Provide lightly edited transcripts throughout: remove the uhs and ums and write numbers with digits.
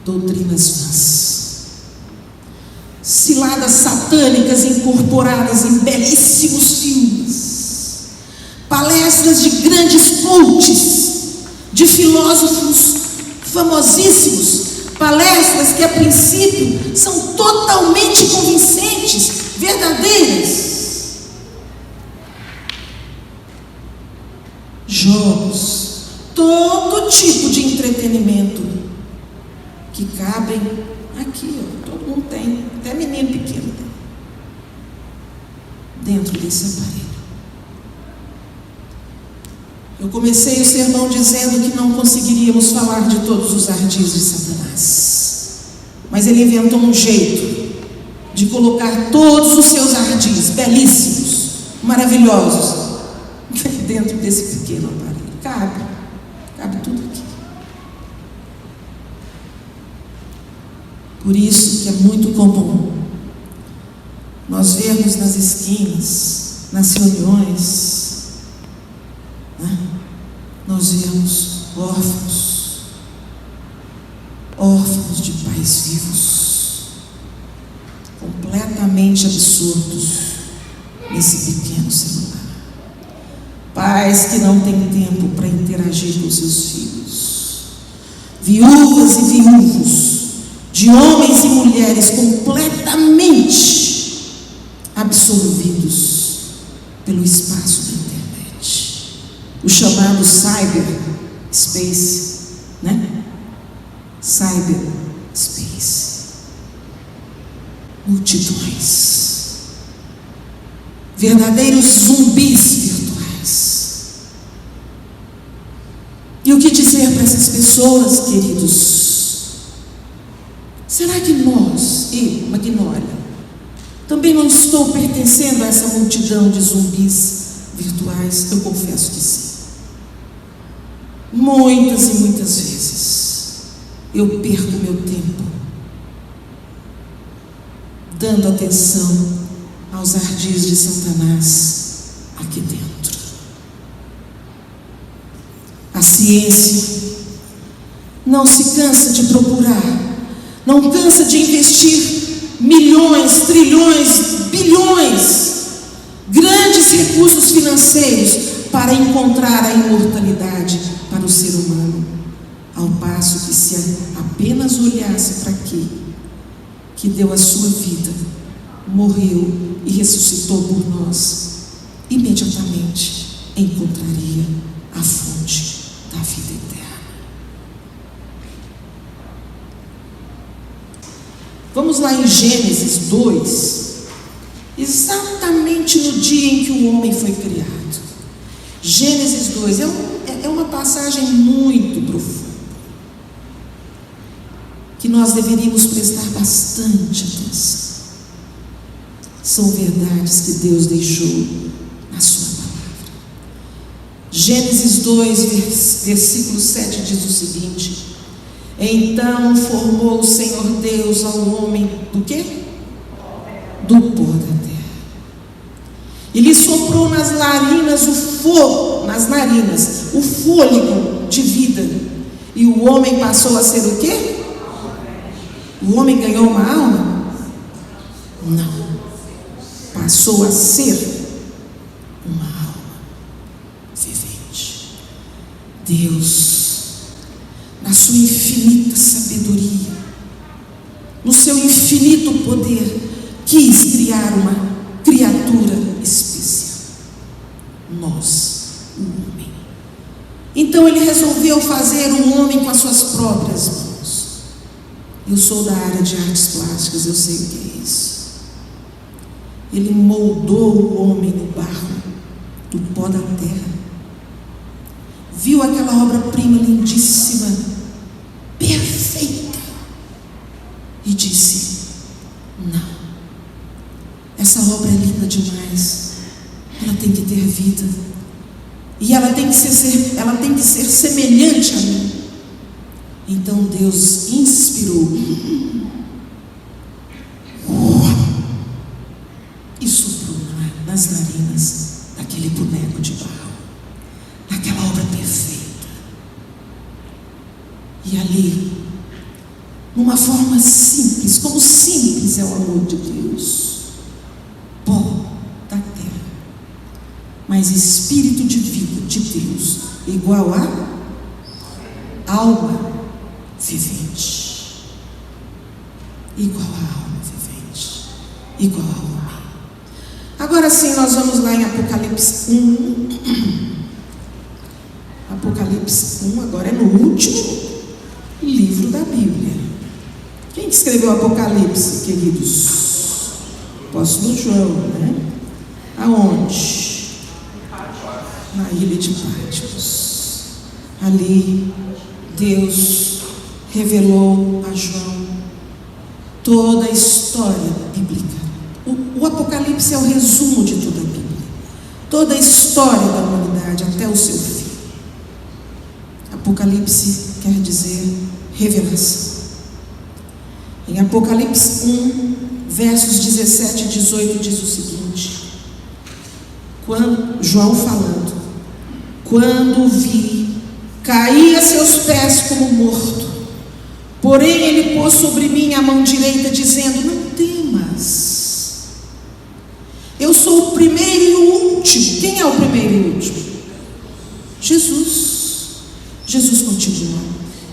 doutrinas vãs, ciladas satânicas incorporadas em belíssimos filmes, palestras de grandes coaches, de filósofos famosíssimos, palestras que a princípio são totalmente convincentes, verdadeiras. Jogos, todo tipo de entretenimento que cabem aqui, ó, todo mundo tem, até menino pequeno tem, dentro desse aparelho. Eu comecei o sermão dizendo que não conseguiríamos falar de todos os ardis de Satanás, mas ele inventou um jeito de colocar todos os seus ardis, belíssimos, maravilhosos, dentro desse pequeno aparelho. Cabe tudo aqui. Por isso que é muito comum nós vermos nas esquinas, nas reuniões, né? Nós vemos órfãos de pais vivos, completamente absortos nesse pequeno celular. Pais que não têm tempo para interagir com seus filhos, viúvas e viúvos, de homens e mulheres completamente absorvidos pelo espaço da internet, o chamado cyberspace, né? Cyberspace, multidões, verdadeiros zumbis virtuais. E o que dizer para essas pessoas, queridos? Será que nós, eu, Magnólia, também não estou pertencendo a essa multidão de zumbis virtuais? Eu confesso que sim. Muitas e muitas vezes eu perco meu tempo dando atenção aos ardis de Satanás aqui dentro. A ciência não se cansa de procurar, não cansa de investir milhões, trilhões, bilhões, grandes recursos financeiros para encontrar a imortalidade para o ser humano, ao passo que se apenas olhasse para aquele que deu a sua vida, morreu e ressuscitou por nós, imediatamente encontraria a fonte da vida eterna. Vamos lá em Gênesis 2, exatamente no dia em que o homem foi criado. Gênesis 2 é uma passagem muito profunda, que nós deveríamos prestar bastante atenção. São verdades que Deus deixou na sua palavra. Gênesis 2, versículo 7 diz o seguinte: então formou o Senhor Deus ao homem do quê? Do pó da terra. E lhe soprou nas narinas o fôlego de vida. E o homem passou a ser o quê? O homem ganhou uma alma? Não. Passou a ser uma alma vivente. Deus, na sua infinita sabedoria, no seu infinito poder, quis criar uma criatura especial. Nós, o homem. Então ele resolveu fazer um homem com as suas próprias mãos. Eu sou da área de artes plásticas, eu sei o que é isso. Ele moldou o homem no barro, do pó da terra. Viu aquela obra-prima lindíssima, perfeita, e disse: não, essa obra é linda demais, ela tem que ter vida, e ela tem que ser semelhante a mim. Então Deus inspirou e soprou nas narinas daquele boneco de barro, naquela obra perfeita. E ali numa forma simples, como simples é o amor de Deus. Pó da terra, mas espírito de vida de Deus, igual a alma vivente. Igual a alma vivente, igual a homem. Agora sim, nós vamos lá em Apocalipse 1. Apocalipse 1, agora é no último livro da Bíblia. Quem que escreveu Apocalipse, queridos? Apóstolo João, né? Aonde? Na ilha de Patmos. Ali, Deus revelou a João toda a história bíblica. O Apocalipse é o resumo de toda a Bíblia. Toda a história da humanidade até o seu fim. Apocalipse quer dizer revelação. Em Apocalipse 1, versos 17 e 18 diz o seguinte: João falando, quando o vi, caí a seus pés como morto, porém ele pôs sobre mim a mão direita, dizendo: não temas, eu sou o primeiro e o último. Quem é o primeiro e o último? Jesus. Jesus continua: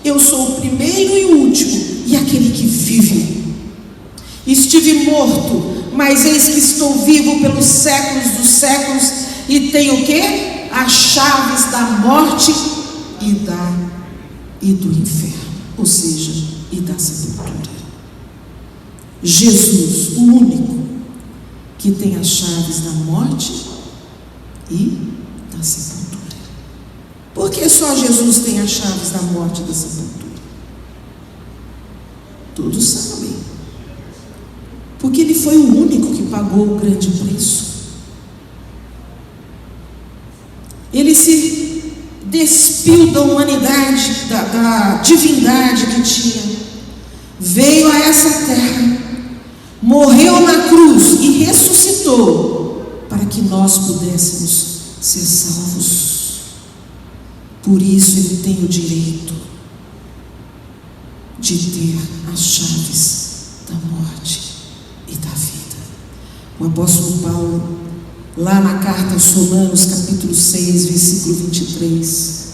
eu sou o primeiro e o último, e aquele que vive. Estive morto, mas eis que estou vivo pelos séculos dos séculos, e tenho o quê? As chaves da morte e do inferno, ou seja, e da sepultura. Jesus, o único que tem as chaves da morte e da sepultura. Por que só Jesus tem as chaves da morte e da sepultura? Todos sabem. Porque ele foi o único que pagou o grande preço. Ele se despiu da humanidade, da divindade que tinha. Veio a essa terra, morreu na cruz e ressuscitou para que nós pudéssemos ser salvos. Por isso ele tem o direito de ter as chaves da morte e da vida. O apóstolo Paulo, lá na carta aos Romanos, capítulo 6, versículo 23,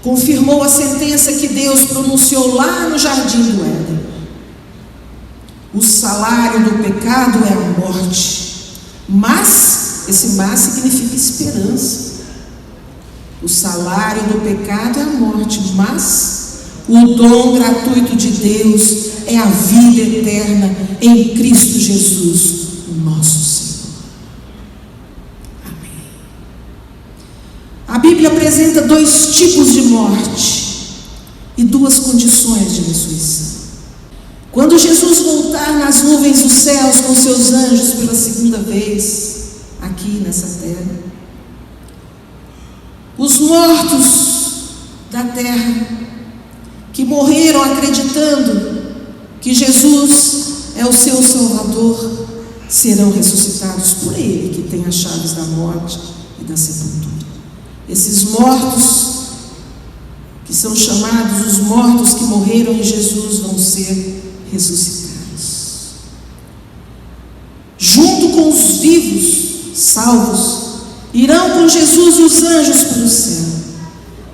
confirmou a sentença que Deus pronunciou lá no jardim do Éden. O salário do pecado é a morte, mas, esse mas significa esperança. O salário do pecado é a morte, mas o dom gratuito de Deus é a vida eterna em Cristo Jesus, o nosso Senhor. Amém. A Bíblia apresenta dois tipos de morte e duas condições de ressurreição. Quando Jesus voltar nas nuvens dos céus com seus anjos pela segunda vez, aqui nessa terra, os mortos da terra, que morreram acreditando que Jesus é o seu Salvador, serão ressuscitados por Ele, que tem as chaves da morte e da sepultura. Esses mortos, que são chamados os mortos que morreram em Jesus, vão ser ressuscitados. Junto com os vivos, salvos, irão com Jesus os anjos para o céu.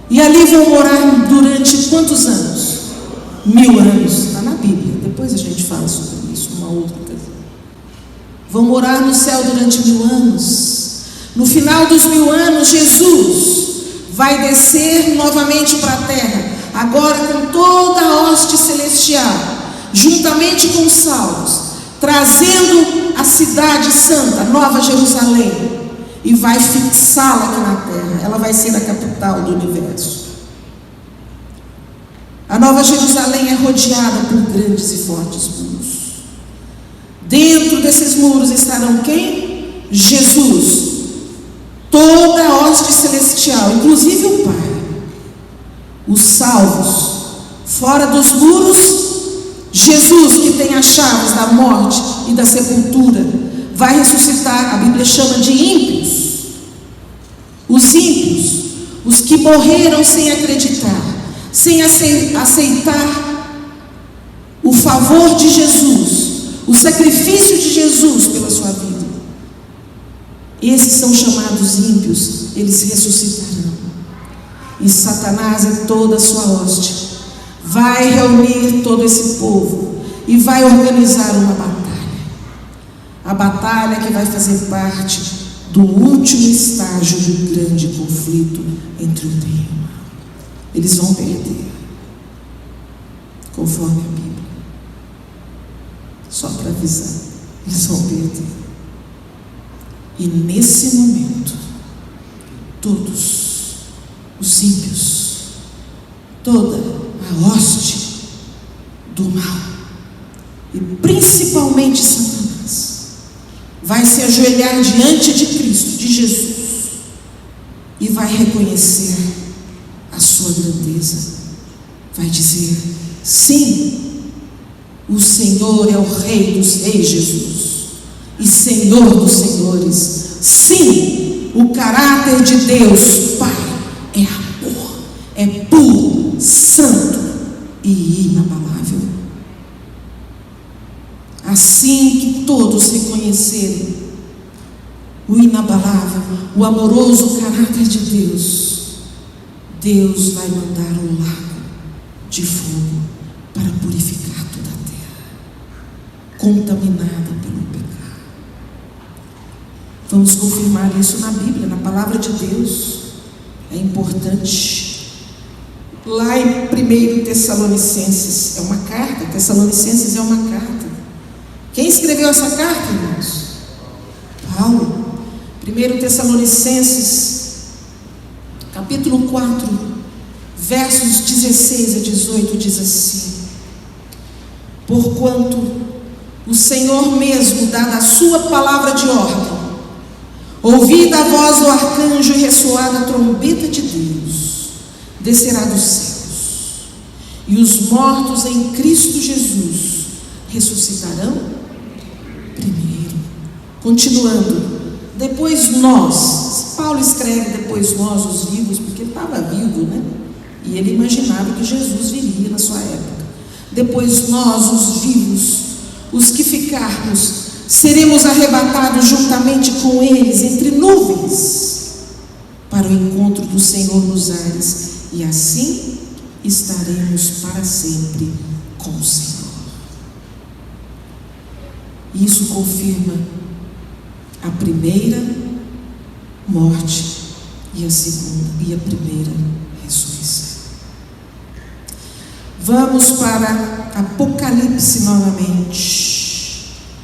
E ali vão morar durante quantos anos? 1000 anos. Está na Bíblia. Depois a gente fala sobre isso, uma outra ocasião. Vão morar no céu durante 1000 anos. No final dos 1000 anos, Jesus vai descer novamente para a terra, agora com toda a hoste celestial, juntamente com os salvos, trazendo a cidade santa, Nova Jerusalém, e vai fixá-la aqui na terra. Ela vai ser a capital do universo. A Nova Jerusalém é rodeada por grandes e fortes muros. Dentro desses muros estarão quem? Jesus, toda a hoste celestial, inclusive o Pai. Os salvos. Fora dos muros, Jesus, que tem as chaves da morte e da sepultura, vai ressuscitar. A Bíblia chama de ímpios. Os ímpios, os que morreram sem acreditar, sem aceitar favor de Jesus, o sacrifício de Jesus pela sua vida. Esses são chamados ímpios, eles ressuscitarão. E Satanás e toda a sua hoste vai reunir todo esse povo e vai organizar uma batalha. A batalha que vai fazer parte do último estágio do grande conflito entre o bem e o mal. Eles vão perder, conforme a Bíblia. Só para avisar, eles vão perder. E nesse momento, todos os ímpios, toda a hoste do mal, e principalmente Satanás, vai se ajoelhar diante de Cristo, de Jesus, e vai reconhecer a sua grandeza. Vai dizer: sim, o Senhor é o Rei dos Reis, Jesus, e Senhor dos Senhores. Sim, o caráter de Deus Pai é amor, é puro, santo e inabalável. Assim que todos reconhecerem o inabalável, o amoroso caráter de Deus, Deus vai mandar um lago de fogo para purificar toda a terra, contaminada pelo pecado. Vamos confirmar isso na Bíblia, na palavra de Deus. É importante. Lá em 1 Tessalonicenses, é uma carta. Tessalonicenses é uma carta. Quem escreveu essa carta, irmãos? Paulo. 1 Tessalonicenses, capítulo 4, versos 16 a 18, diz assim: porquanto o Senhor mesmo, dada a sua palavra de ordem, ouvida a voz do arcanjo e ressoada a trombeta de Deus, descerá dos céus, e os mortos em Cristo Jesus ressuscitarão primeiro. Continuando, depois nós, Paulo escreve depois nós, os vivos, porque ele estava vivo, né? E ele imaginava que Jesus viria na sua época. Depois nós, os vivos, os que ficarmos, seremos arrebatados juntamente com eles entre nuvens para o encontro do Senhor nos ares, e assim estaremos para sempre com o Senhor. Isso confirma a primeira morte e a segunda e a primeira ressurreição. Vamos para Apocalipse novamente.